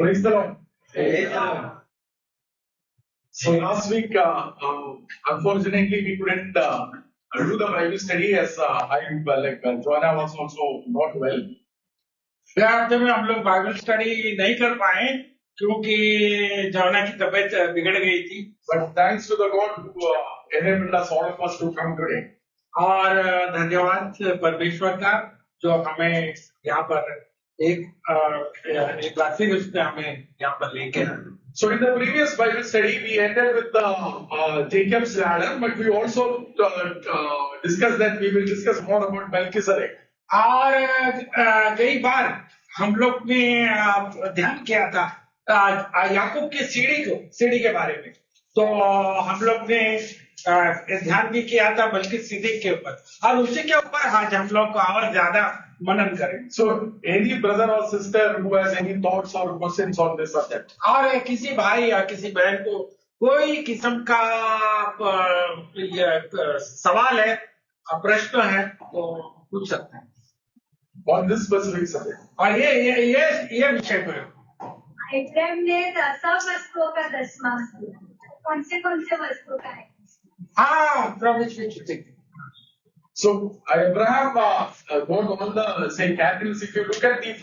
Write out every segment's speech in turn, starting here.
Praise the Lord. Amen. So last week, unfortunately, we couldn't do the Bible study as Joanna was also not well. पिछले हफ्ते में हम लोग Bible study नहीं कर पाए क्योंकि जौना की तबीयत बिगड़ गई थी। But thanks to the God who enabled us, all of us, to come today. और धन्यवाद परमेश्वर का जो हमें यहाँ पर एक बार फिर उसने हमें यहाँ पर लेके आया। So in the previous Bible study, we ended with Jacob's ladder, but we also discussed that we will discuss more about Melchizedek. और कई बार हम लोग ने ध्यान किया था याकूब की सीढ़ी के बारे में। तो हम लोग ने ध्यान भी किया था मेल्कीसेदेक के ऊपर और उसी के ऊपर आज हम लोग और ज्यादा मनन करें। So any brother or sister who has any thoughts or questions on this subject? और किसी भाई या किसी बहन को कोई किस्म का सवाल है, प्रश्न है तो पूछ सकते हैं on this specific subject. और ये विषय पर इब्राहिम ने 10 वस्तुओं का 10वां कौन से वस्तु का है? हाँ, प्रभु। So Abraham got all the cattle. If you look at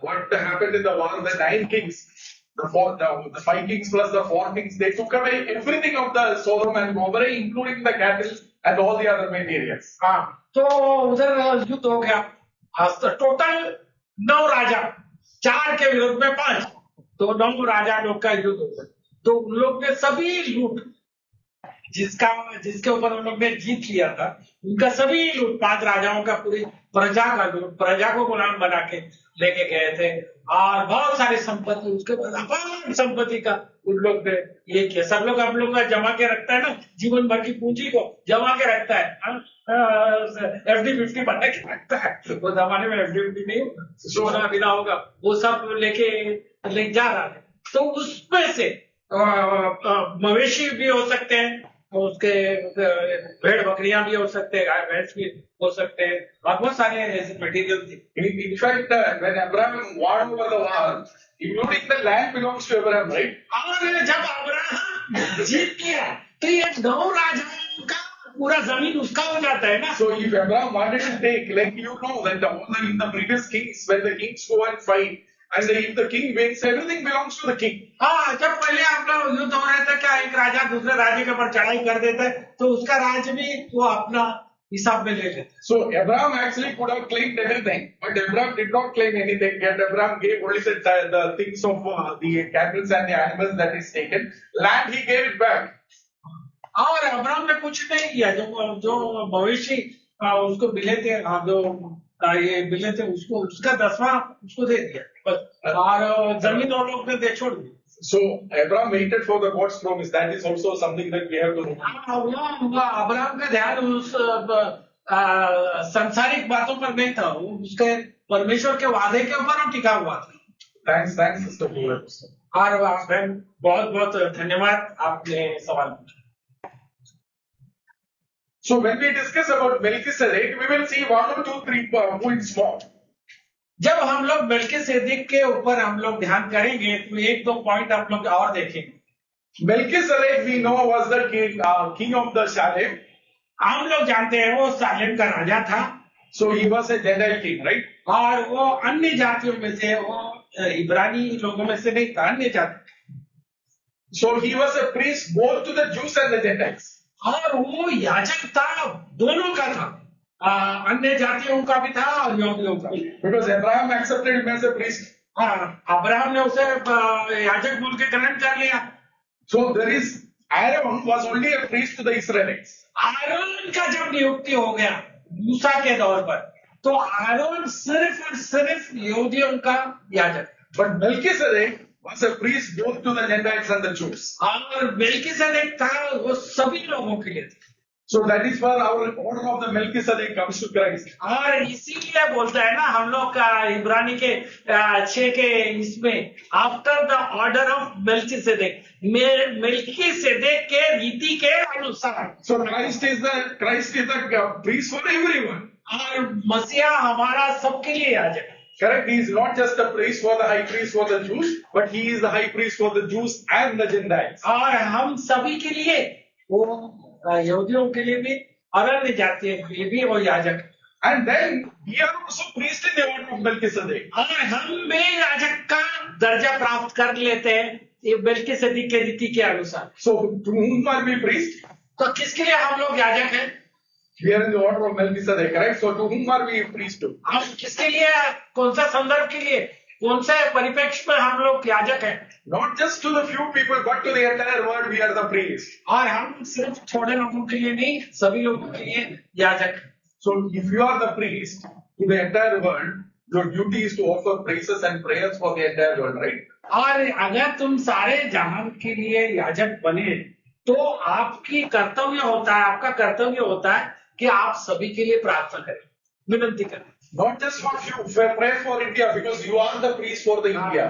what happened in the war, the 9 kings, the 5 kings plus the 4 kings, they took away everything of the Sodom and Gomorrah, including the cattle and all the other materials. हाँ, तो उधर युद्ध हो गया। Total 9 राजा, 4 के विरोध में 5, तो 9 राजा लोग का युद्ध हो गया। तो उन लोग ने सभी लूट जिसके ऊपर उन लोग ने जीत लिया था, उनका सभी लूट, 5 राजाओं का पूरी प्रजा को गुलाम बना के लेके गए थे और बहुत सारी संपत्ति, उसके बाद अपार संपत्ति का उन लोग ने ये किया। सब लोग हम लोग का जमा के रखता है ना, जीवन भर की पूंजी को जमा के रखता है। FD50 बना के रखता है, वो जमाने में FD50 नहीं होगा, सोना बिना होगा, वो सब ले जा रहा है। तो उसमें से मवेशी भी हो सकते हैं, उसके भेड़ बकरियां भी हो सकते हैं, गाय भैंस भी हो सकते हैं और बहुत सारे ऐसे मटेरियल थे। In fact, when Abraham won over the war, including the land belongs to Abraham, right? और जब अब्राहम जीत गया तो ये 9 राजाओं का पूरा जमीन उसका हो जाता है ना। So if Abraham wanted to take, like you know that in the previous kings, when the kings go and fight, and if the king wins, everything belongs to the king. हाँ, जब पहले आपका युद्ध हो रहा था, क्या एक राजा दूसरे राज्य के ऊपर चढ़ाई कर देता है तो उसका राज्य भी वो अपना हिसाब में ले लेता है। So Abraham actually could have claimed everything, but Abraham did not claim anything. Yet Abraham gave only the things of the cattle and the animals that is taken. Land he gave it back. और Abraham ने कुछ नहीं किया, जो मवेशी उसको मिले थे, ये मिले थे उसको, उसका 10वां उसको दे दिया बस, और जमीन और लोग ने छोड़ दी। So Abraham waited for the God's promise. That is also something that we have to know. Abraham का ध्यान उस सांसारिक बातों पर नहीं था, वो उसके परमेश्वर के वादे के ऊपर टिका हुआ था। Thanks, sister. और बहन बहुत बहुत धन्यवाद, आपने सवाल पूछा। So when we discuss about Melchizedek, we will see 1 or 2, 3 points more. जब हम लोग मेल्कीसेदेक के ऊपर हम लोग ध्यान करेंगे तो 1-2 पॉइंट आप लोग और देखेंगे। Melchizedek we know was the king of the Salem. हम लोग जानते हैं वो सालेम का राजा था। So he was a Gentile king, right? और वो अन्य जातियों में से, वो इब्रानी लोगों में से नहीं था, अन्य जाति। So he was a priest both to the Jews and the Gentiles. और वो याजक था, दोनों का था, अन्य जातियों का भी था और यहूदियों का भी। Because Abraham accepted him as a priest. हाँ, अब्राहम ने उसे याजक बोल के ग्रहण कर लिया। So there is Aaron was only a priest to the Israelites. Aron का जब नियुक्ति हो गया मूसा के दौर पर, तो आरोन सिर्फ और सिर्फ यहूदियों का याजक। But Melchizedek was a priest both to the Gentiles and the Jews. और मेल्कीसेदेक था, वो सभी लोगों के लिए था। So that is where our order of the Melchizedek comes to Christ. और इसीलिए बोलता है ना हम लोग का इब्रानी के 6 के इसमें, after the order of Melchizedek, Melchizedek के रीति के अनुसार। So Christ is the priest for everyone. और मसीहा हमारा सबके लिए याजक। Correct? He is not just a priest for the high priest for the Jews, but he is the high priest for the Jews and the Gentiles. और हम सभी के लिए, वो यहूदियों के लिए भी और अन्य जातियों के लिए भी वो याजक है। And then we are also priest in the order of Melchizedek. और हम भी याजक का दर्जा प्राप्त कर लेते हैं ये मेल्कीसेदेक के रीति के अनुसार। So to whom are we priest? तो किसके लिए हम लोग याजक हैं? We are in the order of Melchizedek, right? So to whom are we priest to? हम किसके लिए, कौन सा संदर्भ के लिए, कौन से परिप्रेक्ष्य में हम लोग याजक हैं? Not just to the few people, but to the entire world we are the priest. और हम सिर्फ थोड़े लोगों के लिए नहीं, सभी लोगों के लिए याजक। So if you are the priest to the entire world, your duty is to offer praises and prayers for the entire world, right? और अगर तुम सारे जहान के लिए याजक बने तो आपकी कर्तव्य होता है, आपका कर्तव्य होता है कि आप सभी के लिए प्रार्थना करें, विनती करें। Not just for few, pray for India because you are the priest for the India.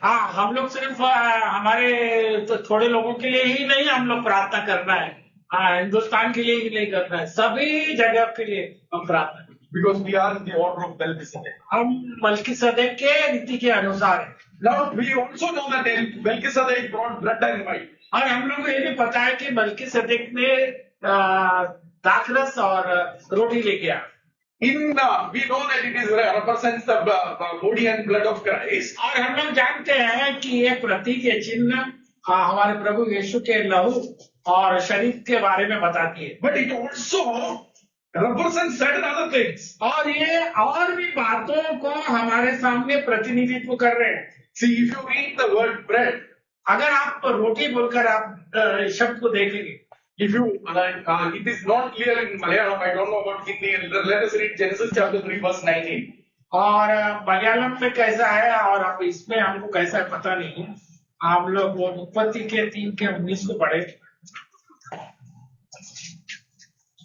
हाँ, हम लोग सिर्फ हमारे तो थोड़े लोगों के लिए ही नहीं हम लोग प्रार्थना करना है, हिंदुस्तान के लिए ही नहीं करना है, सभी जगह के लिए हम प्रार्थना करें। Because we are in the order of Melchizedek. हम मल्कीसेदेक के रीति के अनुसार है। Now we also know that Melchizedek brought blood and wine. और हम लोग को ये भी पता है कि मल्कीसेदेक ने दाखरस और रोटी लेके आया। We know that it is represents the body and blood of Christ. और हम लोग जानते हैं कि ये प्रतीक, ये चिन्ह हमारे प्रभु यीशु के लहू और शरीर के बारे में बताती है। But it also represents certain other things. और ये और भी बातों को हमारे सामने प्रतिनिधित्व कर रहे हैं। See, if you read the word bread, अगर आप रोटी बोलकर आप शब्द को देखेंगे, if you it is not clear in Malayalam, I don't know about Hindi. Let us read Genesis chapter 3 verse 19. और मलयालम में कैसा है और अब इसमें हमको कैसा है पता नहीं है। आप लोग वो उत्पत्ति के 3 के 19 को पढ़े।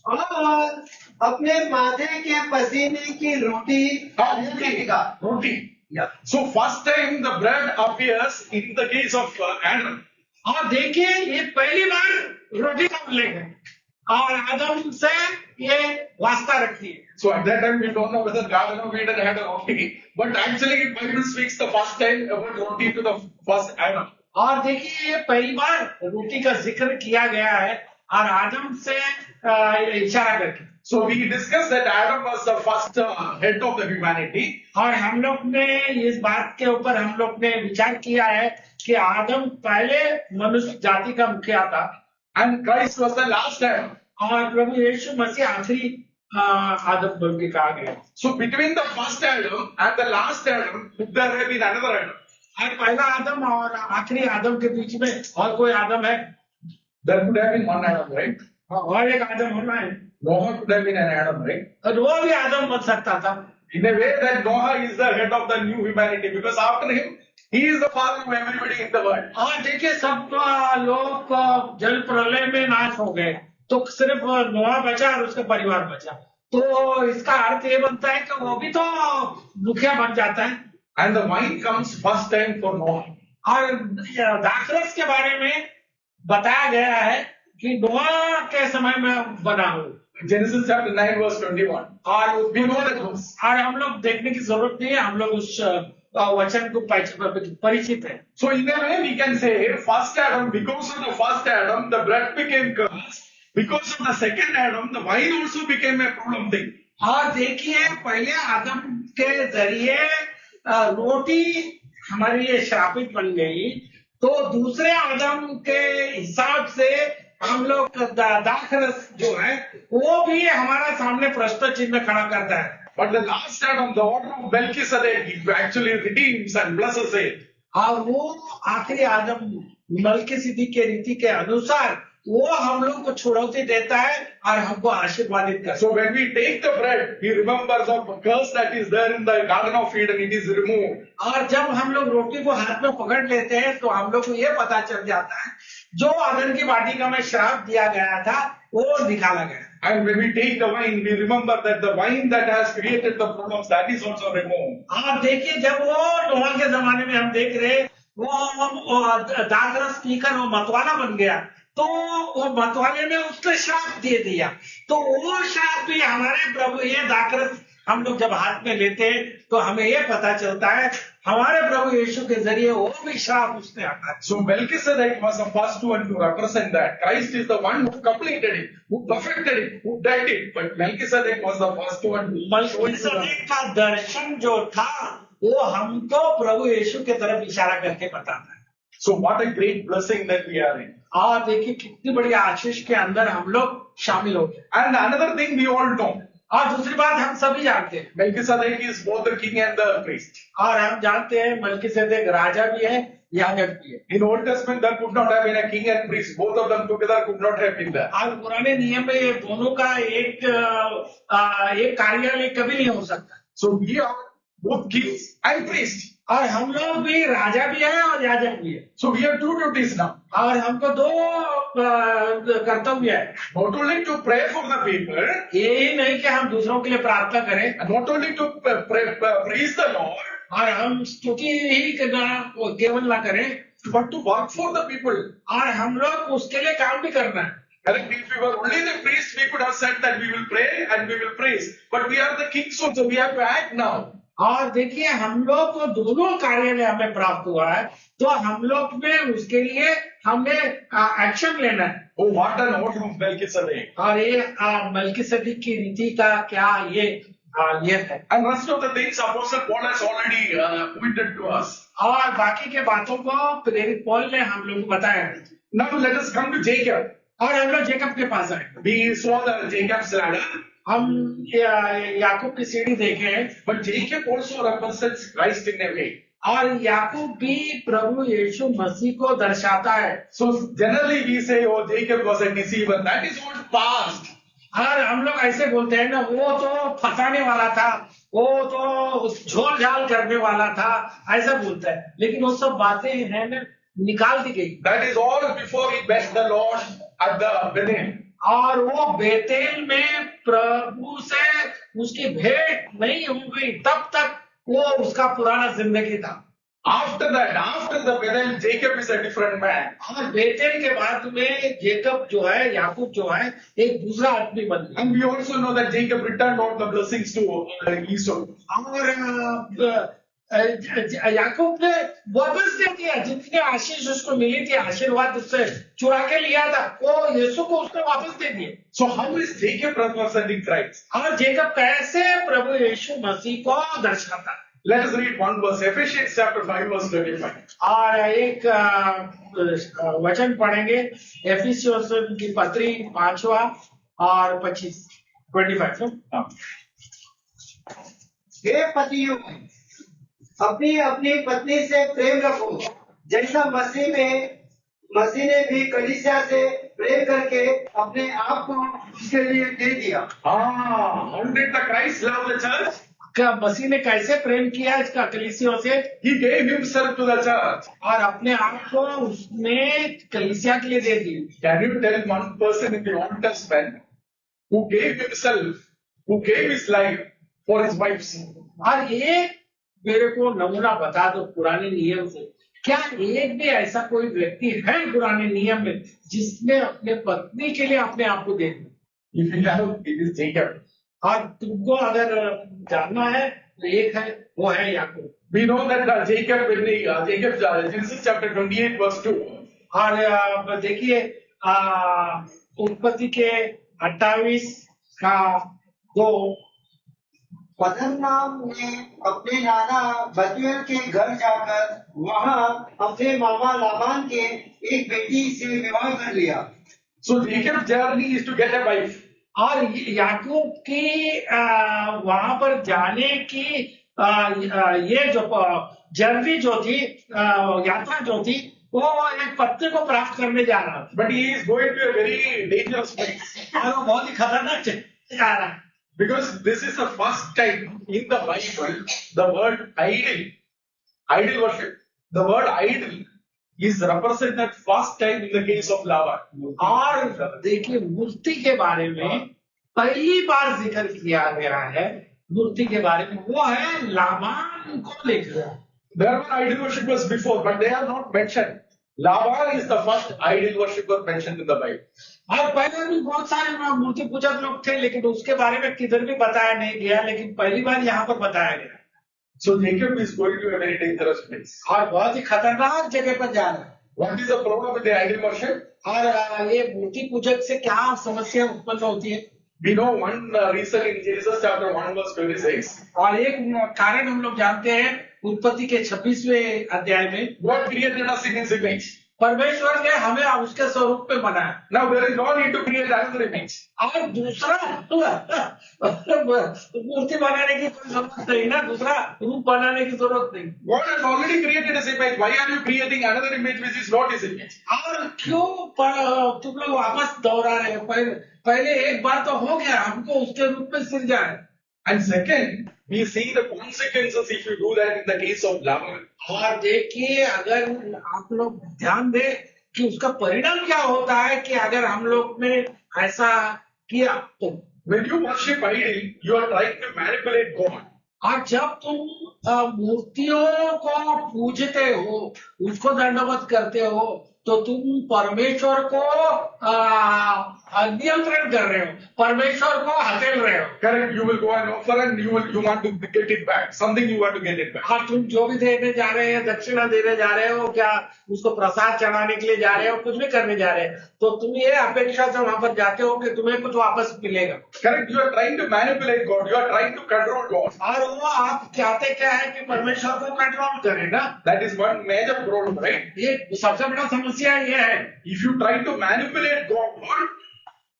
और अपने माथे के पसीने की रोटी Roti. Yeah. So first time the bread appears in the case of Adam. और देखिए ये पहली बार रोटी का उल्लेख है और आदम से ये वास्ता रखती है। So at that time we don't know whether Garden of Eden had a roti, but actually Bible speaks the first time about roti to the first Adam. और देखिए ये पहली बार रोटी का जिक्र किया गया है और आदम से इशारा करके। So we discussed that Adam was the first head of the humanity. और हम लोग ने इस बात के ऊपर हम लोग ने विचार किया है कि आदम पहले मनुष्य जाति का मुखिया था And Christ was the last Adam. और प्रभु यीशु मसीह आखिरी आदम बोल के कहा गया। So between the first Adam and the last Adam, could there have been another Adam? और पहला आदम और आखिरी आदम के बीच में और कोई आदम है? There could have been one Adam, right? और एक आदम होना है। Noah could have been an Adam, right? और वो भी आदम बन सकता था। In a way that Noah is the head of the new humanity because after him, he is the father of everybody in the world. और देखिए सब लोग जल प्रलय में नाश हो गए तो सिर्फ नोआ बचा और उसका परिवार बचा, तो इसका अर्थ ये बनता है कि वो भी तो मुखिया बन जाता है। And the wine comes first time for Noah. और दाखरस के बारे में बताया गया है कि नोआ के समय में बना हो। Genesis chapter 9 verse 21. और We know that verse. और हम लोग देखने की जरूरत नहीं है, हम लोग उस वचन को परिचित है। So in a way we can say first Adam, because of the first Adam, the bread became cursed. Because of the second Adam, the wine also became a problem thing. और देखिए पहले आदम के जरिए रोटी हमारे लिए श्रापित बन गई, तो दूसरे आदम के हिसाब से हम लोग दाखरस जो है वो भी हमारा सामने प्रश्न चिन्ह खड़ा करता है। But the last Adam, the order of Melchizedek, he actually redeems and blesses it. और वो आखिरी आदम मल्कीसेदेक के रीति के अनुसार वो हम लोग को छुड़ौती देता है और हमको आशीर्वादित करता है। So when we take the bread, we remember the curse that is there in the Garden of Eden, it is removed. और जब हम लोग रोटी को हाथ में पकड़ लेते हैं तो हम लोग को ये पता चल जाता है जो अदन की वाटिका में श्राप दिया गया था वो निकाला गया। And when we take the wine, we remember that the wine that has created the problems, that is also removed. आप देखिए जब वो नोआ के जमाने में हम देख रहे वो दाखरस पीकर वो मतवाला बन गया, तो वो मतवाले ने उसको श्राप दे दिया, तो वो श्राप भी हमारे प्रभु ये दाखरस हम लोग जब हाथ में लेते हैं तो हमें ये पता चलता है हमारे प्रभु यीशु के जरिए वो भी श्राप उसने हटा दिया। So Melchizedek was the first one to represent that. Christ is the one who completed it, who perfected it, who did it. But Melchizedek was the first one to show it to Melchizedek us. का दर्शन जो था वो हमको प्रभु यीशु के तरफ इशारा करके बताता है। So what a great blessing that we are in. और देखिए कितनी बड़ी आशीष के अंदर हम लोग शामिल हो गए। And another thing we all know, और दूसरी बात हम सभी जानते हैं, Melchizedek is both the king and the priest. और हम जानते हैं मलकीसेदेक राजा भी है याजक भी है। In Old Testament, there could not have been a king and priest. Both of them together could not have been there. और पुराने नियम में ये दोनों का एक कार्यालय कभी नहीं हो सकता। So we are both kings and priests. और हम लोग भी राजा भी है और याजक भी है। So we have two duties now. और हमको दो कर्तव्य है। Not only to pray for the people, यही नहीं कि हम दूसरों के लिए प्रार्थना करें and not only to praise the Lord, और हम स्तुति ही करना केवल ना करें, but to work for the people. और हम लोग उसके लिए काम भी करना है। Correct? If we were only the priests, we could have said that we will pray and we will praise. But we are the kings also, we have to act now. और देखिए हम लोग को दोनों कार्यालय हमें प्राप्त हुआ है, तो हम लोग में उसके लिए हमें एक्शन लेना है। Oh, what an order of Melchizedek. और ये मलकीसेदेक की रीति का क्या ये है। And rest of the things Apostle Paul has already pointed to us. और बाकी के बातों को प्रेरित पौल ने हम लोग को बताया है। Now let us come to Jacob. और हम लोग जेकब के पास आए, We saw the Jacob's ladder, हम याकूब की सीढ़ी देखे, but Jacob also represents Christ in a way. और याकूब भी प्रभु यीशु मसीह को दर्शाता है। So generally we say, oh, Jacob was a deceiver. That is what past. और हम लोग ऐसे बोलते हैं ना, वो तो फंसाने वाला था, वो तो झोल झाल करने वाला था, ऐसा बोलता है। लेकिन वो सब बातें हैं ना, निकाल दी गई। That is all before he met the Lord at the Bethel. और वो बेतेल में प्रभु से उसकी भेंट नहीं हो गई, तब तक वो उसका पुराना जिंदगी था। After that, after the Bethel, Jacob is a different man. और बेतेल के बाद में जेकब जो है, याकूब जो है, एक दूसरा आदमी बन गया। And we also know that Jacob returned all the blessings to Esau. और याकूब ने वापस दे दिया जितनी आशीष उसको मिली थी, आशीर्वाद उससे चुरा के लिया था, वो यीशु को उसने वापस दे दिए। So how is Jacob representing Christ? और जेकब कैसे प्रभु यीशु मसीह को दर्शाता है? Let us read one verse, Ephesians chapter 5 verse 25. और एक वचन पढ़ेंगे, एफिसियों की पत्री 5वां और 25। हे पतियों, अपनी अपनी पत्नी से प्रेम रखो, जैसा मसीह ने भी कलीसिया से प्रेम करके अपने आप को उसके लिए दे दिया। How did the Christ love the church? क्या मसीह ने कैसे प्रेम किया इसका कलीसियों से? He gave himself to the church. और अपने आप को उसने कलीसिया के लिए दे दी। Can you tell one person in the Old Testament who gave himself, who gave his life for his wife's? और एक मेरे को नमूना बता दो पुराने नियम से, क्या एक भी ऐसा कोई व्यक्ति है पुराने नियम में जिसने अपने पत्नी के लिए अपने आप को दे दिया? If you have, it is Jacob. और तुमको अगर जानना है तो एक है, वो है याकूब। We know that Jacob in the Genesis chapter 28 verse 2. और देखिए उत्पत्ति के 28 का 2, पद्दनराम ने अपने नाना बतूएल के घर जाकर वहां अपने मामा लाबान के एक बेटी से विवाह कर लिया। So Jacob's journey is to get a wife. और याकूब की वहां पर जाने की ये जो जर्नी जो थी, यात्रा जो थी, वो एक पत्नी को प्राप्त करने जा रहा था। But he is going to a very dangerous place. और वो बहुत ही खतरनाक जा रहा है। Because this is the first time in the Bible, the word idol worship, the word idol is represented first time in the case of Laban. और देखिए मूर्ति के बारे में पहली बार जिक्र किया गया है, मूर्ति के बारे में, वो है लाबान को लेकर। There were idol worshippers before, but they are not mentioned. Laban is the first idol worshipper mentioned in the Bible. और पहले भी बहुत सारे मूर्ति पूजक लोग थे, लेकिन उसके बारे में किधर भी बताया नहीं गया, लेकिन पहली बार यहाँ पर बताया गया। So Jacob is going to a very dangerous place. और बहुत ही खतरनाक जगह पर जा रहा है। What is the problem with the idol worship? और ये मूर्ति पूजक से क्या समस्या उत्पन्न होती है? We know one reason in Genesis chapter 1 verse 26. और एक कारण हम लोग जानते हैं उत्पत्ति के 26वें अध्याय में, God created us in His image. परमेश्वर ने हमें उसके स्वरूप में बनाया। Now there is no need to create another image. और दूसरा मूर्ति बनाने की कोई जरूरत नहीं ना, दूसरा रूप बनाने की जरूरत नहीं। God has already created His image. Why are you creating another image which is not His image? और क्यों तुम लोग वापस दोहरा रहे हो? पहले एक बार तो हो गया, हमको उसके रूप में सिर जाए। And second, we see the consequences if you do that in the case of Laban. और देखिए, अगर आप लोग ध्यान दें कि उसका परिणाम क्या होता है कि अगर हम लोग ने ऐसा किया तो। When you worship idol, you are trying to manipulate God. और जब तुम मूर्तियों को पूजते हो, उसको दंडवत करते हो, तो तुम परमेश्वर को नियंत्रण कर रहे हो, परमेश्वर को हकेल रहे हो। Correct. You will go and offer and you want to get it back. Something you want to get it back. हाँ, तुम जो भी देने जा रहे हैं, दक्षिणा देने जा रहे हो, क्या उसको प्रसाद चढ़ाने के लिए जा रहे हो, कुछ भी करने जा रहे हैं, तो तुम ये अपेक्षा से वहां पर जाते हो कि तुम्हें कुछ वापस मिलेगा। Correct. You are trying to manipulate God. You are trying to control God. और वो आप चाहते क्या है कि परमेश्वर को कंट्रोल करे ना। That is one major problem, right? ये सबसे बड़ा समस्या ये है। If you try to manipulate God,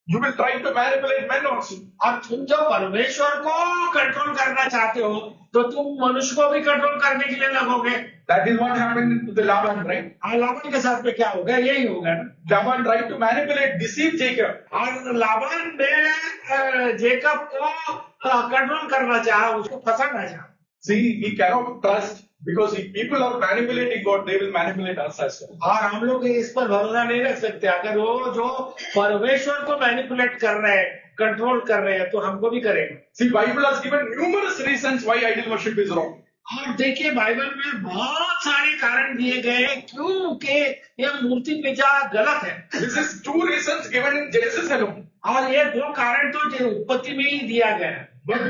you will try to manipulate men also. और तुम जो परमेश्वर को कंट्रोल करना चाहते हो, तो तुम मनुष्य को भी कंट्रोल करने के लिए लगोगे। That is what happened to the Laban, right? Laban के साथ में क्या होगा? यही होगा ना। Laban tried to manipulate, deceive Jacob. और लाबान ने जेकब को कंट्रोल करना चाहा, उसको फंसाना चाहा। See, he cannot trust because if people are manipulating God, they will manipulate us as well. और हम लोग इस पर भरोसा नहीं रख सकते। अगर वो जो परमेश्वर को मैनिपुलेट कर रहे हैं, कंट्रोल कर रहे हैं, तो हमको भी करेंगे। See, Bible has given numerous reasons why idol worship is wrong. और देखिए, बाइबल में बहुत सारे कारण दिए गए हैं क्योंकि ये मूर्ति पूजा गलत है। This is two reasons given in Genesis alone. और ये दो कारण तो उत्पत्ति में ही दिया गया है। But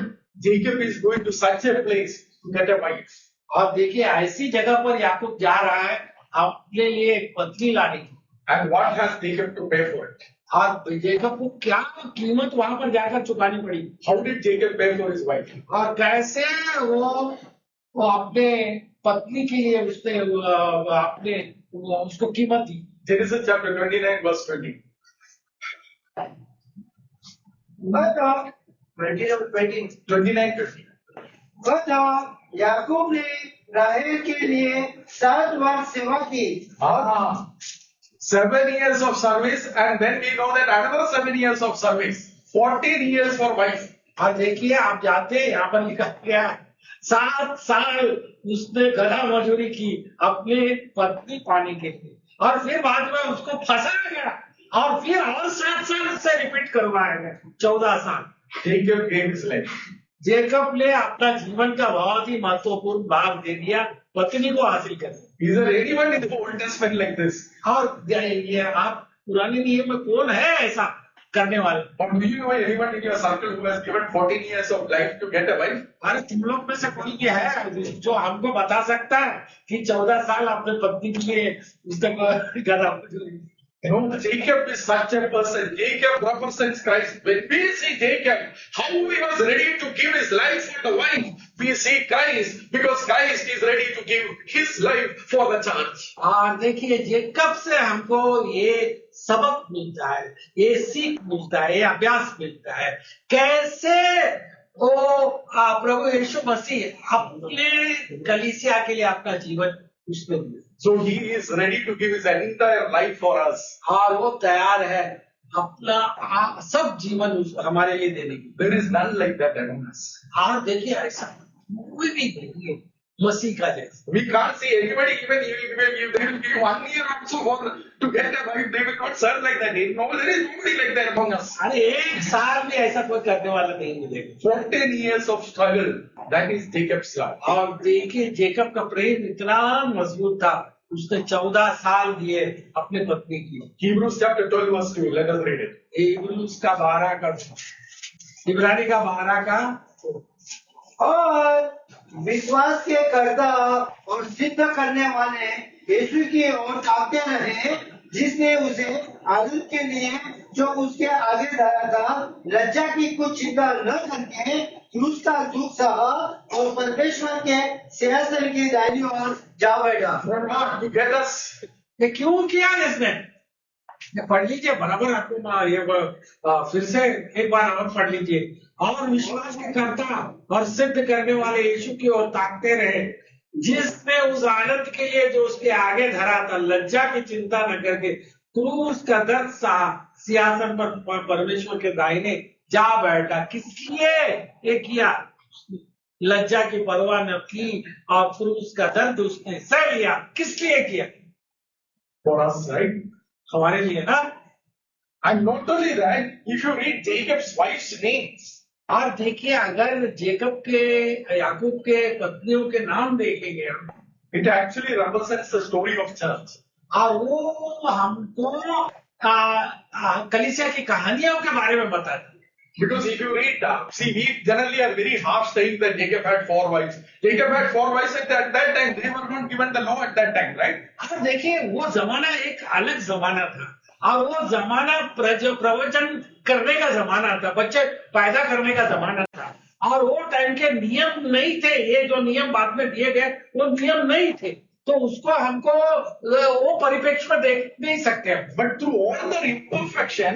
Jacob is going to such a place to get a wife. और देखिए, ऐसी जगह पर याकूब जा रहा है अपने लिए एक पत्नी लाने की। And what has Jacob to pay for it? और जेकब को क्या कीमत वहां पर जाकर चुकानी पड़ी? How did Jacob pay for his wife? और कैसे वो अपने पत्नी के लिए उसने अपने उसको कीमत दी? Genesis chapter 29 verse 20. But 29:20. याकूब ने राहेल के लिए 7 वर्ष सेवा की। 7 years of service, and then we know that another 7 years of service. 14 years for wife. और देखिए, आप जाते हैं, यहाँ पर लिखा गया 7 साल उसने गधा मजदूरी की अपनी पत्नी पाने के लिए, और फिर बाद में उसको फंसाया गया, और फिर और 7 साल से रिपीट करवाया गया, 14 साल। Jacob gave his life. Jacob ने अपना जीवन का बहुत ही महत्वपूर्ण भाग दे दिया पत्नी को हासिल करने। Is there anyone in the Old Testament like this? और ये आप पुराने नियम में कौन है ऐसा करने वाले? Or do you know anyone in your circle who has given 14 years of life to get a wife? अरे तुम लोग में से कोई ये है जो हमको बता सकता है कि 14 साल अपने पत्नी के लिए उसने गधा मजदूरी की? You know, Jacob is such a person. Jacob represents Christ. When we see Jacob, how he was ready to give his life for the wife, we see Christ because Christ is ready to give his life for the church. और देखिए, Jacob से हमको ये सबक मिलता है, ये सीख मिलता है, ये अभ्यास मिलता है, कैसे वो प्रभु यीशु मसीह अपने कलीसिया के लिए अपना जीवन उसमें दिया। So he is ready to give his entire life for us. और वो तैयार है अपना सब जीवन हमारे लिए देने की। There is none like that among us. और देखिए, ऐसा कोई भी नहीं है मसीह का जैसा। We can't see anybody, even if they will give 1 year also for to get a wife, they will not serve like that. No, there is nobody like that among us. अरे एक साल भी ऐसा कोई करने वाला नहीं मिलेगा। 14 years of struggle, that is Jacob's life. और देखिए, जेकब का प्रेम इतना मजबूत था उसने 14 साल दिए अपनी पत्नी की। Hebrews chapter 12 verse 2. Let us read it. इब्रानी का 12 का इब्रानी का 12 का और विश्वास के कर्ता और सिद्ध करने वाले यीशु की ओर ताकते रहे, जिसने उसे आदत के लिए जो उसके आगे धरा था, लज्जा की कुछ चिंता न करके क्रूस का दुख सहा और परमेश्वर के सिंहासन की दाहिनी ओर जा बैठा। For God to get us. ये क्यों किया इसने? ये पढ़ लीजिए बराबर आपको ये फिर से एक बार और पढ़ लीजिए। और विश्वास के कर्ता और सिद्ध करने वाले यीशु की ओर ताकते रहे, जिसने उस आनंद के लिए जो उसके आगे धरा था, लज्जा की चिंता न करके क्रूस का दर्द सहा, सिंहासन पर परमेश्वर के दाहिने जा बैठा। किस लिए ये किया? लज्जा की परवाह न की और क्रूस का दर्द उसने सह लिया। किस लिए किया? For us, right? हमारे लिए ना। And not only that, if you read Jacob's wife's names, और देखिए अगर जेकब के याकूब के पत्नियों के नाम देखेंगे हम, it actually represents the story of church. और वो हमको कलीसिया की कहानियों के बारे में बताते हैं। Because if you read, see, we generally are very harsh saying that Jacob had 4 wives. Jacob had 4 wives at that time. They were not given the law at that time, right? और देखिए वो जमाना एक अलग जमाना था, और वो जमाना प्रवचन करने का जमाना था, बच्चे पैदा करने का जमाना था, और वो टाइम के नियम नहीं थे। ये जो नियम बाद में दिए गए वो नियम नहीं थे, तो उसको हमको वो परिप्रेक्ष्य में देख नहीं सकते। But through all the imperfection,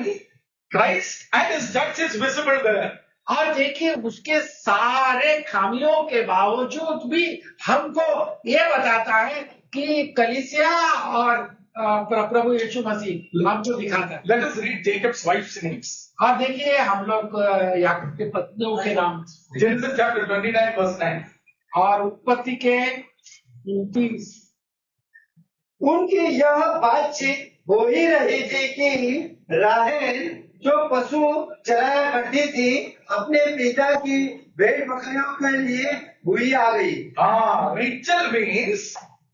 Christ and his church is visible there. और देखिए उसके सारे खामियों के बावजूद भी हमको ये बताता है कि कलीसिया और प्रभु यीशु मसीह हमको दिखाता है। Let us read Jacob's wife's names. और देखिए हम लोग याकूब के पत्नियों के नाम, Genesis chapter 29 verse 9. और उत्पत्ति के 29। उनकी यह बातचीत हो ही रही थी कि राहेल जो पशु चलाया करती थी, अपने पिता की भेड़ बकरियों के लिए हुई आ गई। Rachel means,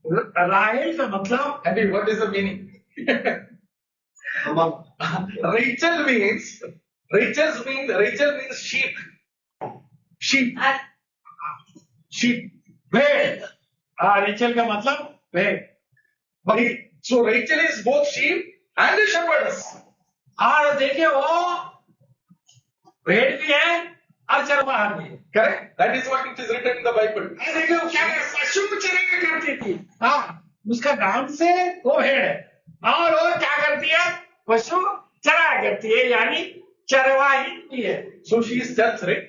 राहेल का मतलब, I mean, what is the meaning? Rachel means sheep. Sheep. भेड़। रेचल का मतलब भेड़। So Rachel is both sheep and a shepherdess. और देखिए वो भेड़ भी है और चरवाहा भी है। Correct? That is what it is written in the Bible. देखिए वो क्या है, पशु चराया करती थी। हाँ, उसका नाम से वो भेड़ है, और वो क्या करती है? पशु चराया करती है, यानी चरवाही भी है। So she is church, right?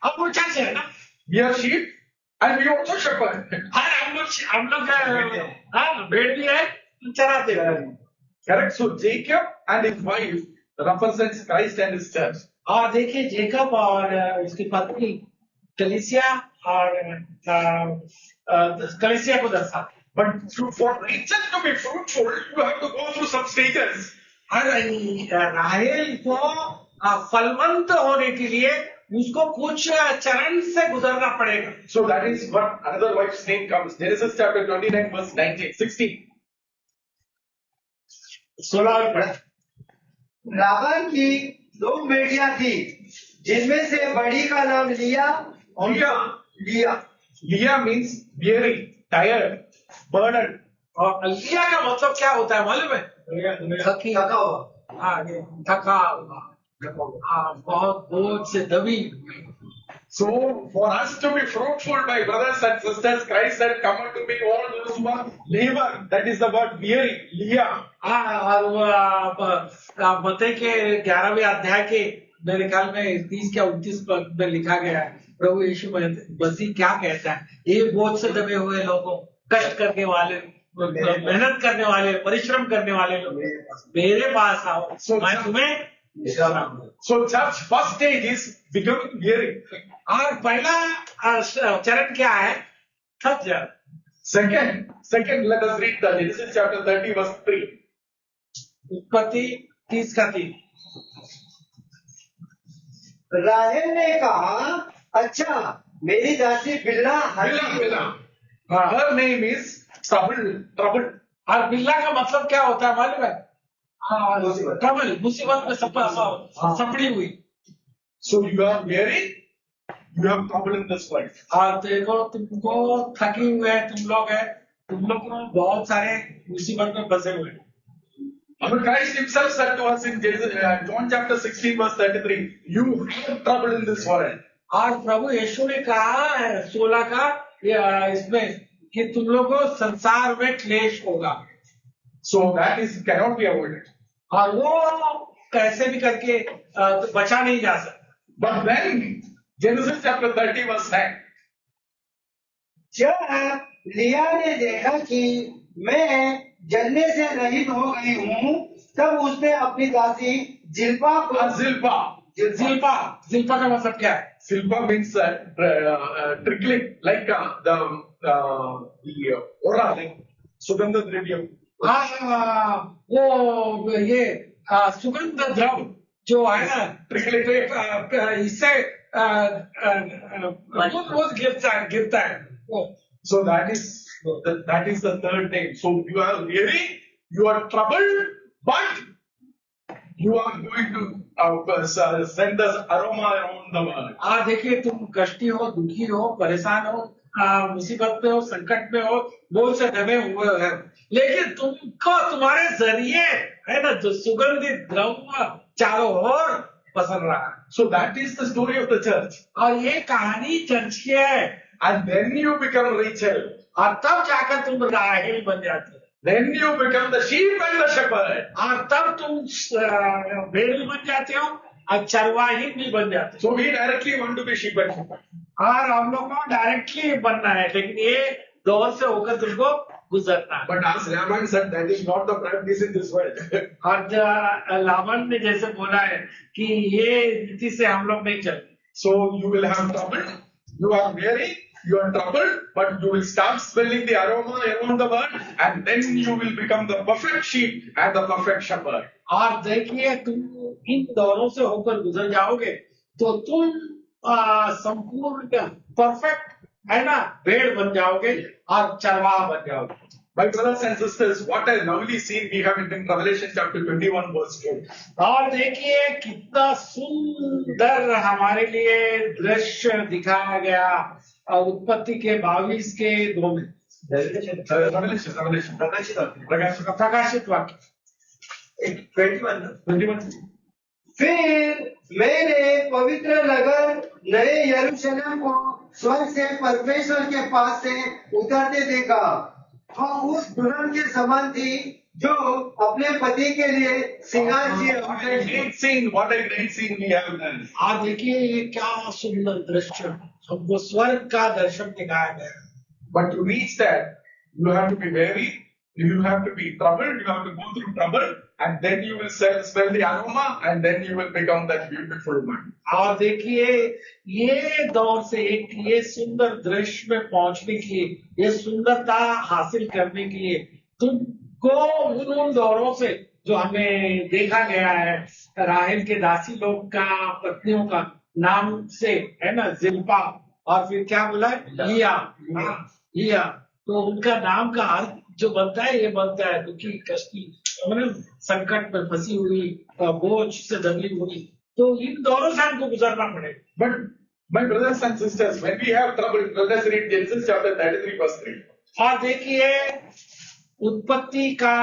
अब वो चर्च है ना। We are sheep and we also shepherd. हाँ, हम लोग हाँ, भेड़ भी है, चराते हैं। Correct? So Jacob and his wife represents Christ and his church. और देखिए जेकब और उसकी पत्नी कलीसिया और कलीसिया को दर्शाते। But for Rachel to be fruitful, you have to go through some stages. और राहेल को फलवंत होने के लिए उसको कुछ चरण से गुजरना पड़ेगा। So that is what another wife's name comes. Genesis chapter 29 verse 19, 16. 16 में पढ़ा। लाबान की 2 बेटियां थी, जिनमें से बड़ी का नाम लिया और लिया। Leah means weary, tired, burdened. और लिया का मतलब क्या होता है मालूम है? थका हुआ। हाँ, थका हुआ, बहुत बोझ से दबी हुई। So for us to be fruitful, my brothers and sisters, Christ said, "Come unto me, all those who are labor." That is the word weary, Leah. और वो मत्ती के 11वें अध्याय के मेरे ख्याल में 30 या 29 पद में लिखा गया है, प्रभु यीशु मसीह क्या कहता है? ये बोझ से दबे हुए लोगों, कष्ट करने वाले, मेहनत करने वाले, परिश्रम करने वाले लोग मेरे पास आओ, मैं तुम्हें विश्राम दूं। So church first stage is becoming weary. और पहला चरण क्या है? थक जाना। Second, let us read the Genesis chapter 30 verse 3. उत्पत्ति 30 का 3। राहेल ने कहा, अच्छा मेरी दासी Bilha Bilhah. Her name is trouble. और बिल्ला का मतलब क्या होता है मालूम है? मुसीबत। ट्रबल, मुसीबत में सपड़ी हुई। So you are weary, you have trouble in this life. और देखो तुमको थकी हुए हैं, तुम लोग बहुत सारे मुसीबत में फंसे हुए हैं। Our Christ himself said to us in John chapter 16 verse 33, you have trouble in this world. और प्रभु यीशु ने कहा है 16 का इसमें कि तुम लोगों को संसार में क्लेश होगा। So that is cannot be avoided. और वो कैसे भी करके बचा नहीं जा सकता। But then Genesis chapter 30 verse 10. जब लिया ने देखा कि मैं जलने से रहित हो गई हूँ, तब उसने अपनी दासी जिल्पा को जिल्पा का मतलब क्या है? Zilpah means trickling, like the aura, like Sugandha Dravyam. वो ये सुगंध द्रव जो है ना, इससे रोज गिरता है। So that is the third name. So you are weary, you are troubled, but you are going to send us aroma around the world. आज देखिए, तुम कष्टी हो, दुखी हो, परेशान हो, मुसीबत में हो, संकट में हो, बोझ से दबे हुए हो, लेकिन तुमको तुम्हारे जरिए है ना जो सुगंधित द्रव्य चारों ओर पसर रहा है। So that is the story of the church. और ये कहानी चर्च की है। And then you become Rachel. और तब जाकर तुम राहेल बन जाते हो। Then you become the sheep and the shepherd. और तब तुम भेड़ भी बन जाते हो और चरवाही भी बन जाते हो। So we directly want to be sheep and shepherd. और हम लोग को डायरेक्टली बनना है, लेकिन ये दौर से होकर तुमको गुजरना है। But as Laban said, that is not the practice in this world. और लाban ने जैसे बोला है कि ये रीति से हम लोग नहीं चलते। So you will have trouble. You are weary. You are troubled, but you will start smelling the aroma around the world, and then you will become the perfect sheep and the perfect shepherd. और देखिए, तुम इन दौरों से होकर गुजर जाओगे तो तुम संपूर्ण परफेक्ट है ना भेड़ बन जाओगे और चरवाहा बन जाओगे। My brothers and sisters, what a lovely scene we have in Revelation chapter 21 verse 2. और देखिए कितना सुंदर हमारे लिए दृश्य दिखाया गया उत्पत्ति के 22 के 2 में। प्रकाशित वाक्य 21। फिर मैंने पवित्र नगर नए यरूशलेम को स्वर्ग से परमेश्वर के पास से उतरते देखा, और उस दुल्हन के समान थी जो अपने पति के लिए श्रृंगार किए हुए। What a great scene we have done. आज देखिए ये क्या सुंदर दृश्य हमको स्वर्ग का दर्शन दिखाया गया। But to reach that, you have to be weary, you have to be troubled, you have to go through trouble, and then you will smell the aroma, and then you will become that beautiful one. और देखिए ये दौर से एक ये सुंदर दृश्य में पहुंचने के लिए, ये सुंदरता हासिल करने के लिए तुमको उन दौरों से जो हमें देखा गया है, राहेल के दासी लोग का पत्नियों का नाम से है ना जिल्पा, और फिर क्या बोला लिया, तो उनका नाम का अर्थ जो बनता है ये बनता है दुखी, कष्टी, मतलब संकट में फंसी हुई, बोझ से दबी हुई, तो इन दौरों से हमको गुजरना पड़ेगा। But my brothers and sisters, when we have trouble, let us read Genesis chapter 33 verse 3. और देखिए उत्पत्ति का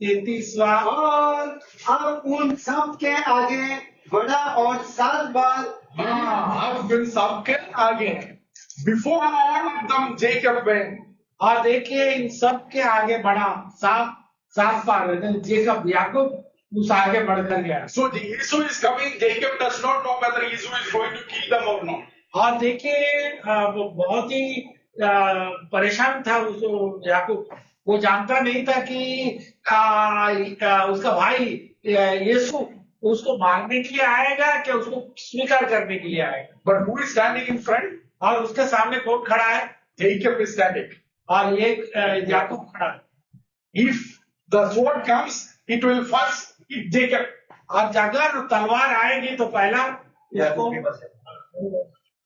33वां, और अब उन सब के आगे बड़ा और 7 बार अब इन सब के आगे, before all of them Jacob went. और देखिए इन सब के आगे बढ़ा 7 बार जेकब याकूब उस आगे बढ़कर गया। So Esau is coming, Jacob does not know whether Esau is going to kill them or not. और देखिए वो बहुत ही परेशान था उस याकूब, वो जानता नहीं था कि उसका भाई यीशु उसको मारने के लिए आएगा कि उसको स्वीकार करने के लिए आएगा। But who is standing in front? और उसके सामने कौन खड़ा है? Jacob is standing. और ये याकूब खड़ा है। If the sword comes, it will first hit Jacob. और अगर तलवार आएगी तो पहला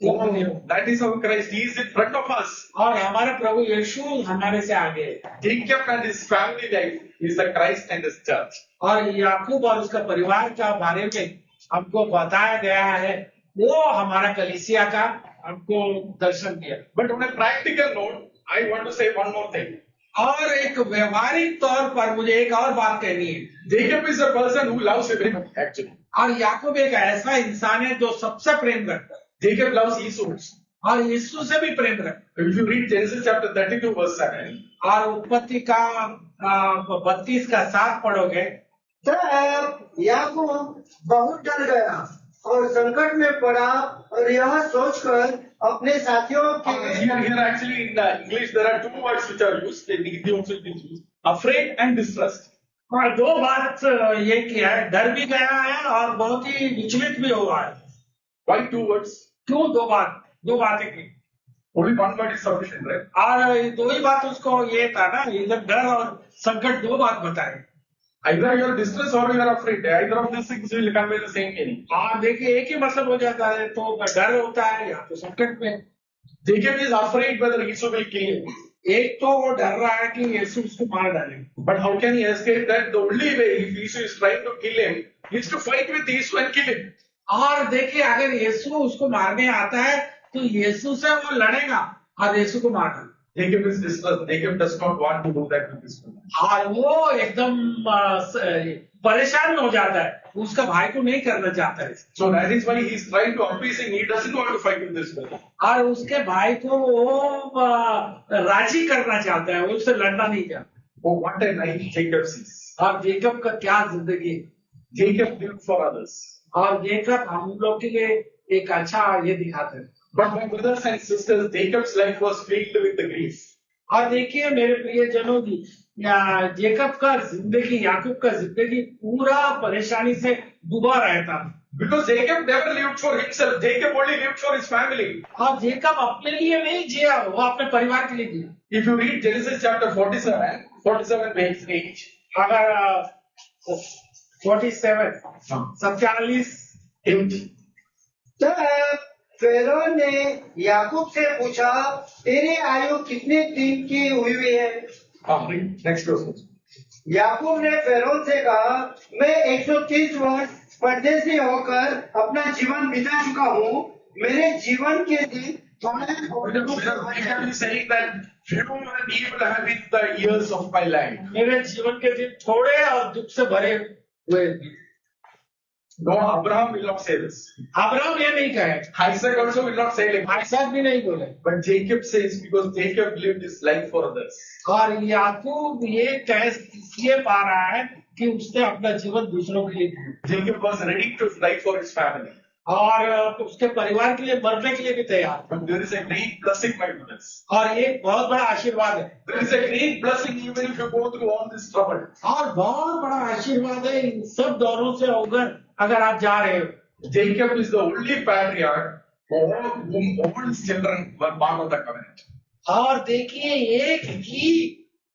That is our Christ. He is in front of us. और हमारा प्रभु यीशु हमारे से आगे है। Jacob and his family life is the Christ and his church. और याकूब और उसका परिवार का बारे में हमको बताया गया है, वो हमारा कलीसिया का हमको दर्शन दिया। But on a practical note, I want to say one more thing. और एक व्यवहारिक तौर पर मुझे एक और बात कहनी है। Jacob is a person who loves everyone actually. और याकूब एक ऐसा इंसान है जो सबसे प्रेम करता है, Jacob loves Esau. और यीशु से भी प्रेम करता है। If you read Genesis chapter 32 verse 7, और उत्पत्ति का 32 का 7 पढ़ोगे तब याकूब बहुत डर गया और संकट में पड़ा और यह सोचकर अपने साथियों here actually in the English there are two words which are used. In Hindi also it is used. Afraid and distressed. और दो बात ये किया है, डर भी गया है और बहुत ही विचलित भी हुआ है। Why two words? क्यों दो बातें की? Only one word is sufficient, right? और दो ही बात उसको ये था ना, इधर डर और संकट, दो बात बताए। Either you are distressed or you are afraid. Either of these things will convey the same meaning. हाँ देखिए, एक ही मतलब हो जाता है, तो डर होता है या तो संकट में। Jacob is afraid whether Esau will kill him. एक तो वो डर रहा है कि यीशु उसको मार डालेंगे। But how can he escape that? The only way if Esau is trying to kill him is to fight with Esau and kill him. और देखिए, अगर यीशु उसको मारने आता है तो यीशु से वो लड़ेगा और यीशु को मार डालेगा। Jacob is distressed. Jacob does not want to do that with his brother. और वो एकदम परेशान हो जाता है, उसका भाई को नहीं करना चाहता है। So that is why he is trying to appease him. He doesn't want to fight with this brother. और उसके भाई को वो राजी करना चाहता है, वो उससे लड़ना नहीं चाहता। Oh, what a life Jacob sees. और जेकब का क्या जिंदगी, Jacob lived for others. और जेकब हम लोग के लिए एक अच्छा ये दिखाते हैं। But my brothers and sisters, Jacob's life was filled with the grief. और देखिए मेरे प्रिय जनों जी, जेकब का जिंदगी, याकूब का जिंदगी पूरा परेशानी से डूबा रहता। Because Jacob never lived for himself. Jacob only lived for his family. और जेकब अपने लिए नहीं जिया, वो अपने परिवार के लिए जिया। If you read Genesis chapter 47 verse 8. अगर 47 तब फेरो ने याकूब से पूछा, तेरी आयु कितने दिन की हुई है? Next verse. याकूब ने फेरो से कहा, मैं 130 वर्ष परदेसी होकर अपना जीवन बिता चुका हूँ। मेरे जीवन के दिन थोड़े और दुख से भरे हैं। Jacob is saying that few and evil have been the years of my life. मेरे जीवन के दिन थोड़े और दुख से भरे हुए। No, Abraham will not say this. Abraham ये नहीं कहे, Isaac also will not say like that. आइसक भी नहीं बोले। But Jacob says because Jacob lived his life for others. और याकूब ये कह इसलिए पा रहा है कि उसने अपना जीवन दूसरों के लिए दिया Jacob was ready to die for his family. और उसके परिवार के लिए मरने के लिए भी तैयार। But there is a great blessing, my brothers. और ये बहुत बड़ा आशीर्वाद है। There is a great blessing even if you go through all this trouble. और बहुत बड़ा आशीर्वाद है इन सब दौरों से होकर अगर आप जा रहे हो। Jacob is the only patriarch whom all his children were part of the covenant. और देखिए, एक ही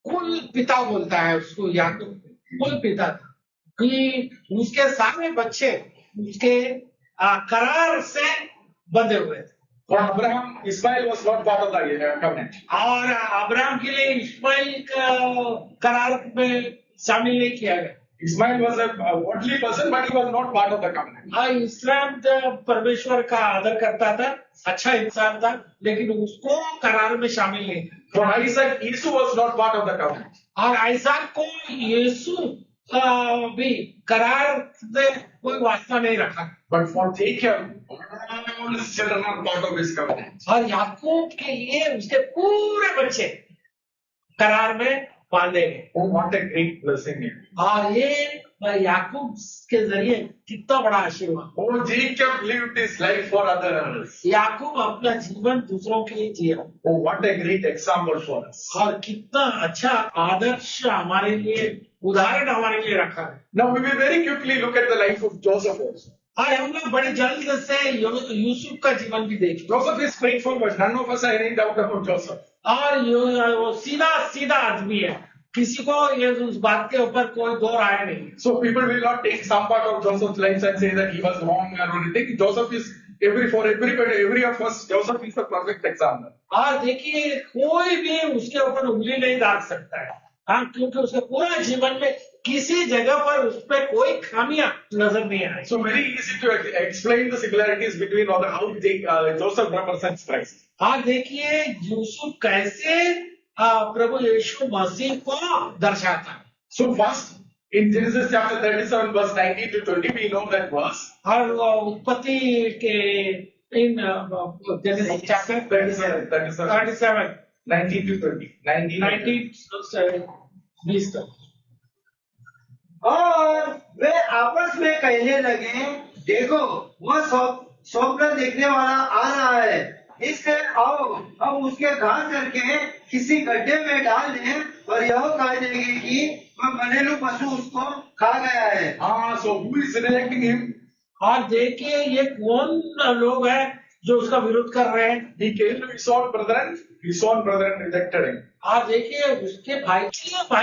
कुल पिता बोलता है उसको, याकूब कुल पिता था कि उसके सारे बच्चे उसके करार से बंधे हुए थे। For Abraham, Ismail was not part of the covenant. और अब्राहम के लिए इस्माइल का करार में शामिल नहीं किया गया। Ismail was a worldly person, but he was not part of the covenant. हाँ, इस्लाम परमेश्वर का आदर करता था, अच्छा इंसान था, लेकिन उसको करार में शामिल नहीं था। For Isaac, Esau was not part of the covenant. और आइसाक को यीशु भी करार से कोई वास्ता नहीं रखा। But for Jacob, all his children are part of his covenant. और याकूब के लिए उसके पूरे बच्चे करार में बांधे गए। Oh, what a great blessing here. और ये याकूब के जरिए कितना बड़ा आशीर्वाद। Oh, Jacob lived his life for others. याकूब अपना जीवन दूसरों के लिए जिया। Oh, what a great example for us. और कितना अच्छा आदर्श हमारे लिए, उदाहरण हमारे लिए रखा है। Now we will very quickly look at the life of Joseph also. और हम लोग बड़े जल्द से यूसुफ का जीवन भी देखें। Joseph is straightforward. None of us have any doubt about Joseph. और वो सीधा आदमी है, किसी को ये उस बात के ऊपर कोई दो राय नहीं। So people will not take some part of Joseph's life and say that he was wrong or anything. Joseph is for everybody, every of us, Joseph is the perfect example. और देखिए कोई भी उसके ऊपर उंगली नहीं डाल सकता है, हाँ, क्योंकि उसके पूरा जीवन में किसी जगह पर उस पर कोई खामियां नजर नहीं आई। So very easy to explain the similarities between or how Joseph represents Christ. हाँ, देखिए यूसुफ कैसे प्रभु यीशु मसीह को दर्शाता है। So first, in Genesis chapter 37 verse 19 to 20, we know that verse. और उत्पत्ति के इन जेनेसिस चैप्टर 37 19 to 20. 19 20 तक। और वे आपस में कहने लगे, देखो वह स्वप्न देखने वाला आ रहा है, इससे आओ हम उसके घात करके किसी गड्ढे में डाल दें और यह कह देंगे कि वह घरेलू पशु उसको खा गया है। So who is rejecting him? और देखिए ये कौन लोग हैं जो उसका विरोध कर रहे हैं। He came to his own brethren rejected him. और देखिए उसके भाई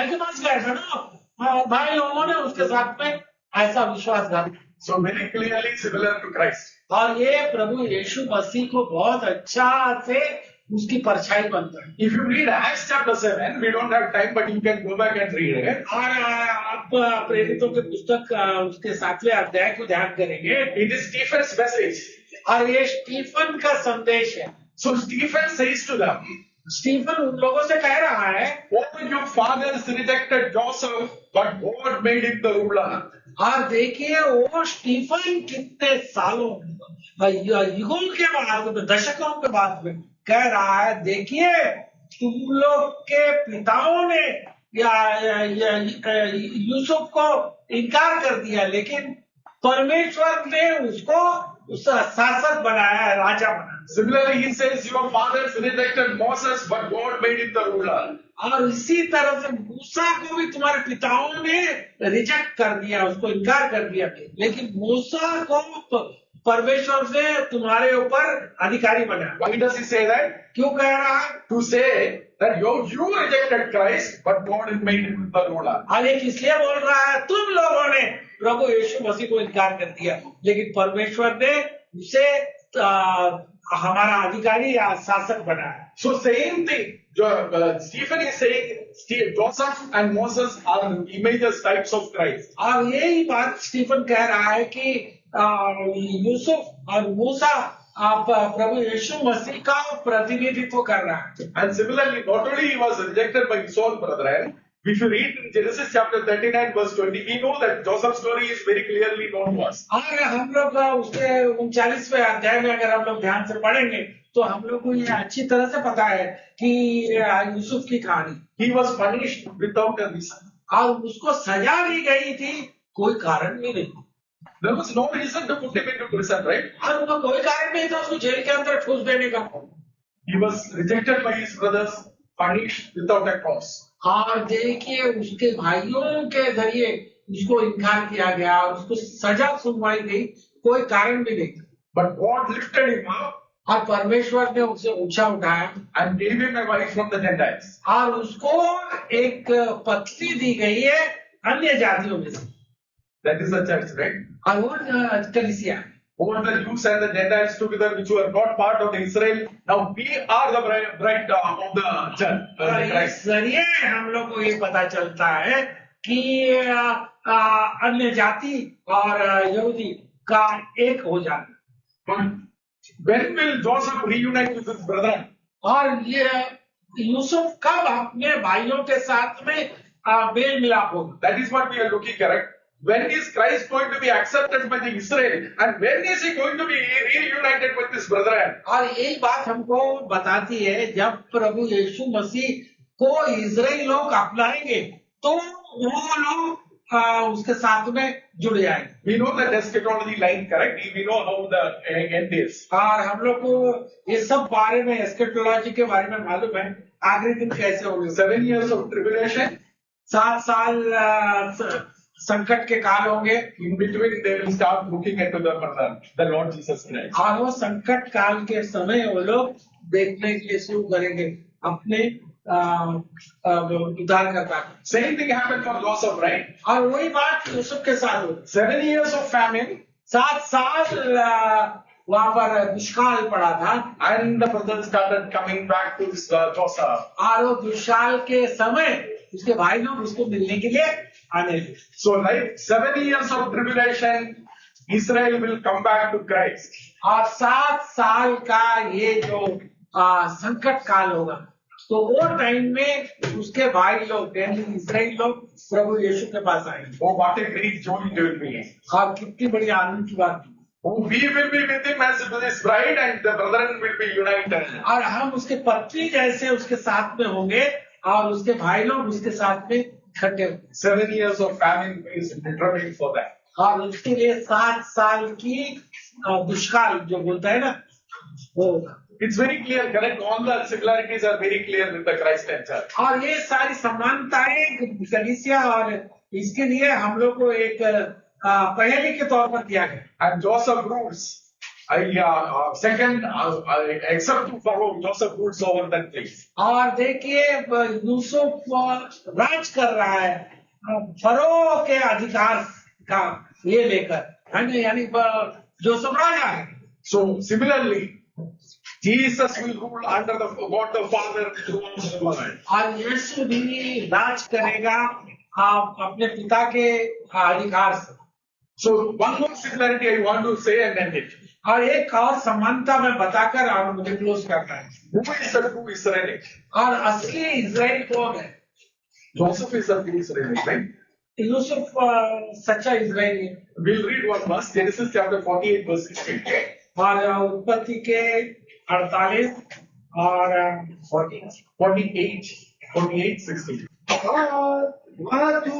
के पास गए थे ना, भाई लोगों ने उसके साथ में ऐसा विश्वासघात। So very clearly similar to Christ. और ये प्रभु यीशु मसीह को बहुत अच्छा से उसकी परछाई बनता है। If you read Acts chapter 7, we don't have time, but you can go back and read it. और आप प्रेरितों के पुस्तक उसके 7वें अध्याय को ध्यान करेंगे। It is Stephen's message. और ये स्टीफन का संदेश है। So Stephen says to them, Stephen उन लोगों से कह रहा है, all your fathers rejected Joseph, but God made him the ruler. और देखिए वो स्टीफन कितने सालों युगों के बाद में, दशकों के बाद में कह रहा है, देखिए तुम लोग के पिताओं ने यूसुफ को इनकार कर दिया, लेकिन परमेश्वर ने उसको शासक बनाया, राजा बनाया। Similarly, he says, your fathers rejected Moses, but God made him the ruler. और इसी तरह से मूसा को भी तुम्हारे पिताओं ने रिजेक्ट कर दिया, उसको इनकार कर दिया, लेकिन मूसा को परमेश्वर ने तुम्हारे ऊपर अधिकारी बनाया। Why does he say that? क्यों कह रहा है? To say that you rejected Christ, but God made him the ruler. अरे इसलिए बोल रहा है, तुम लोगों ने प्रभु यीशु मसीह को इनकार कर दिया, लेकिन परमेश्वर ने उसे हमारा अधिकारी या शासक बनाया। So same thing. Stephen is saying Joseph and Moses are images, types of Christ. और यही बात स्टीफन कह रहा है कि यूसुफ और मूसा आप प्रभु यीशु मसीह का प्रतिनिधित्व कर रहा है। And similarly, not only he was rejected by his own brethren, if you read in Genesis chapter 39 verse 20, we know that Joseph's story is very clearly known to us. और हम लोग उसके 39वें अध्याय में अगर हम लोग ध्यान से पढ़ेंगे तो हम लोग को ये अच्छी तरह से पता है कि यूसुफ की कहानी। He was punished without a reason. और उसको सजा दी गई थी, कोई कारण भी नहीं। There was no reason to put him into prison, right? और उनका कोई कारण नहीं था उसको जेल के अंदर ठूस देने का। He was rejected by his brothers, punished without a cause. और देखिए उसके भाइयों के जरिए उसको इनकार किया गया, उसको सजा सुनवाई गई, कोई कारण भी नहीं। But God lifted him up और परमेश्वर ने उसे ऊंचा उठाया and gave him a wife from the Gentiles. और उसको एक पत्नी दी गई है अन्य जातियों में से। That is the church, right? और वो कलीसिया। Both the Jews and the Gentiles together, which were not part of the Israel. Now we are the bride of the church, the और इस Christ. जरिए हम लोग को ये पता चलता है कि अन्य जाति और यहूदी का एक हो जाना। But when will Joseph reunite with his brethren? और ये यूसुफ कब अपने भाइयों के साथ में मेल मिलाप होगा? That is what we are looking correct. When is Christ going to be accepted by the Israel, and when is he going to be reunited with his brethren? और यही बात हमको बताती है, जब प्रभु यीशु मसीह को इजराइल लोग अपनाएंगे तो वो लोग उसके साथ में जुड़ जाएंगे। We know the eschatology line correctly. We know how the end is. और हम लोग को ये सब बारे में, एस्केटोलॉजी के बारे में मालूम है, आखिरी दिन कैसे होंगे। 7 years of tribulation. 7 साल संकट के काल होंगे। In between, they will start looking into the Lord Jesus Christ. और वो संकट काल के समय वो लोग देखने के लिए शुरू करेंगे अपने उद्धार करता। Same thing happened for Joseph, right? और वही बात यूसुफ के साथ हुई। 7 years of famine. 7 साल वहां पर दुष्काल पड़ा था and the brothers started coming back to this Joseph. और वो दुष्काल के समय उसके भाई लोग उसको मिलने के लिए आने लगे। So like 7 years of tribulation, Israel will come back to Christ. और 7 साल का ये जो संकट काल होगा, तो वो टाइम में उसके भाई लोग यानी इस्राएल लोग प्रभु यीशु के पास आएंगे। Oh, what a great joy it will be. और कितनी बड़ी आनंद की बात। Oh, we will be with him as his bride and the brethren will be united. और हम उसके पत्नी जैसे उसके साथ में होंगे और उसके भाई लोग उसके साथ में इकट्ठे होंगे। 7 years of famine is determined for that. और उसके लिए 7 साल की दुष्काल जो बोलता है ना, वो होगा। It's very clear, correct? All the similarities are very clear with the Christ and church. और ये सारी समानताएं कलीसिया और इसके लिए हम लोग को एक पहेली के तौर पर दिया गया। And Joseph rules. Except to Pharaoh, Joseph rules over that place. और देखिए यूसुफ राज कर रहा है फरो के अधिकार का ये लेकर, है ना, यानी जोसेफ राजा है। So similarly, Jesus will rule under the God the Father throughout the world. और यीशु भी राज करेगा अपने पिता के अधिकार से। So one more similarity I want to say and end it. और एक और समानता में बताकर और मुझे क्लोज करना है। Who is the true Israelite? और असली इजराइल कौन है? Joseph is the true Israelite, right? Yusuf सच्चा इजराइली है। We'll read one verse, Genesis chapter 48 verse 16. और उत्पत्ति के 48 और 48, 16. और वह तू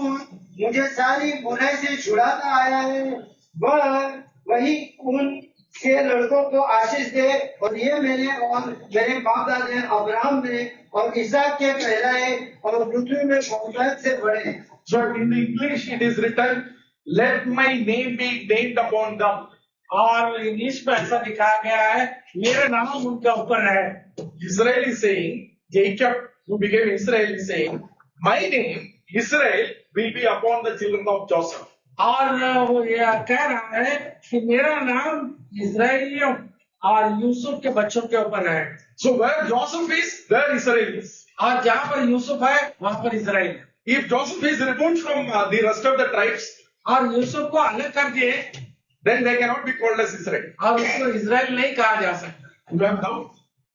मुझे सारी बुराई से छुड़ाता आया है, वही उन के लड़कों को आशीष दे, और ये मेरे और मेरे बाप दादे अब्राहम ने और इसहाक के कहलाए और पृथ्वी में बहुतायत से बढ़े। So in the English it is written, let my name be named upon them. और इंग्लिश में ऐसा लिखा गया है मेरा नाम उनके ऊपर है। Israel is saying, Jacob who became Israel is saying, my name Israel will be upon the children of Joseph. और वो ये कह रहा है कि मेरा नाम इजराइलियों और यूसुफ के बच्चों के ऊपर है। So where Joseph is, there Israel is. और जहाँ पर यूसुफ है वहाँ पर इजराइल है। If Joseph is removed from the rest of the tribes, और यूसुफ को अलग कर दिए then they cannot be called as Israel. और उसको इजराइल नहीं कहा जा सकता। You have doubt?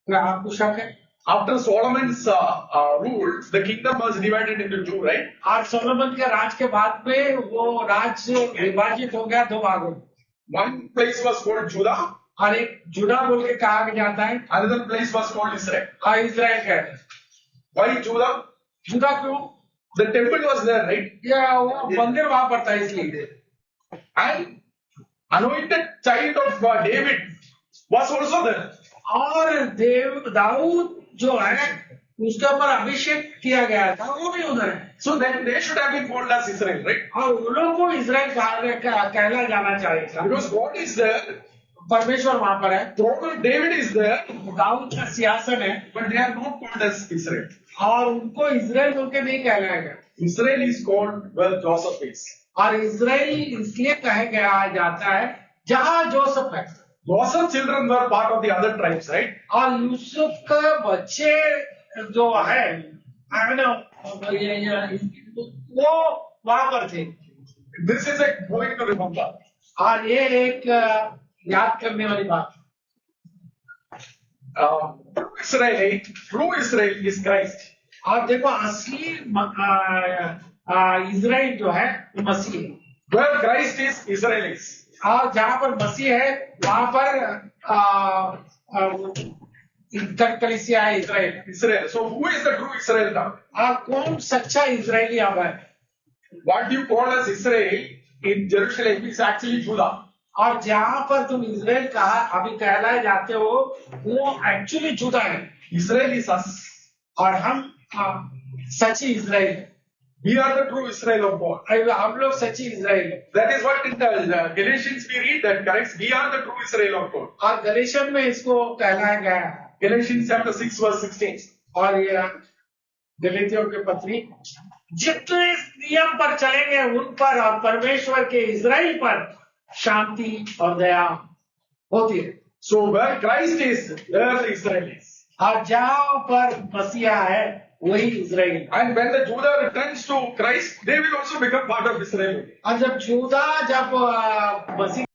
क्या आपको शक है? After Solomon's rule, the kingdom was divided into two, right? और सोलोमन के राज के बाद में वो राज्य विभाजित हो गया 2 भागों में। One place was called Judah, और एक जुड़ा बोल के कहा जाता है another place was called Israel. और इजराइल कहते हैं। Why Judah? जुड़ा क्यों? The temple was there, right? या वो मंदिर वहां पर था इसलिए। And anointed child of David was also there. और दाऊद जो है उसके ऊपर अभिषेक किया गया था वो भी उधर है। So then they should have been called as Israel, right? और उन लोगों को इजराइल कहला जाना चाहिए Because God is there, परमेश्वर वहां पर है, throne of David is there, Dawood का सिंहासन है, but they are not called as Israel. और उनको इजराइल बोल के नहीं कहलाएगा। Israel is called where Joseph is. और इजराइल इसलिए कहा गया जाता है जहाँ जोसेफ है। Joseph's children were part of the other tribes, right? और यूसुफ का बच्चे जो है वो वहां पर थे। This is a point to remember. और ये एक याद करने वाली बात। True Israel is Christ. और देखो असली इजराइल जो है वो मसीह है। Where Christ is, Israel is. और जहाँ पर मसीह है वहां पर कलीसिया है Israel. Israel. So who is the true Israel now? और कौन सच्चा इजरायली अब है? What you call as Israel in Jerusalem is actually Judah. और जहाँ पर तुम इजराइल का अभी कहलाए जाते हो वो एक्चुअली जुदा है। Israel is us. और हम सच्ची Israel, We are the true Israel of God. हम लोग सच्ची इजराइल है। That is what in the Galatians we read that Christ, we are the true Israel of God. और गलेशियन में इसको कहलाया गया है। Galatians chapter 6 verse 16. और ये गलीतियों के पत्री जितने नियम पर चलेंगे उन पर और परमेश्वर के इजराइल पर शांति और दया होती है। So where Christ is, there the Israel is. और जहाँ पर मसीहा है वही Israel. And when the Judah returns to Christ, they will also become part of Israel. और जब मसीह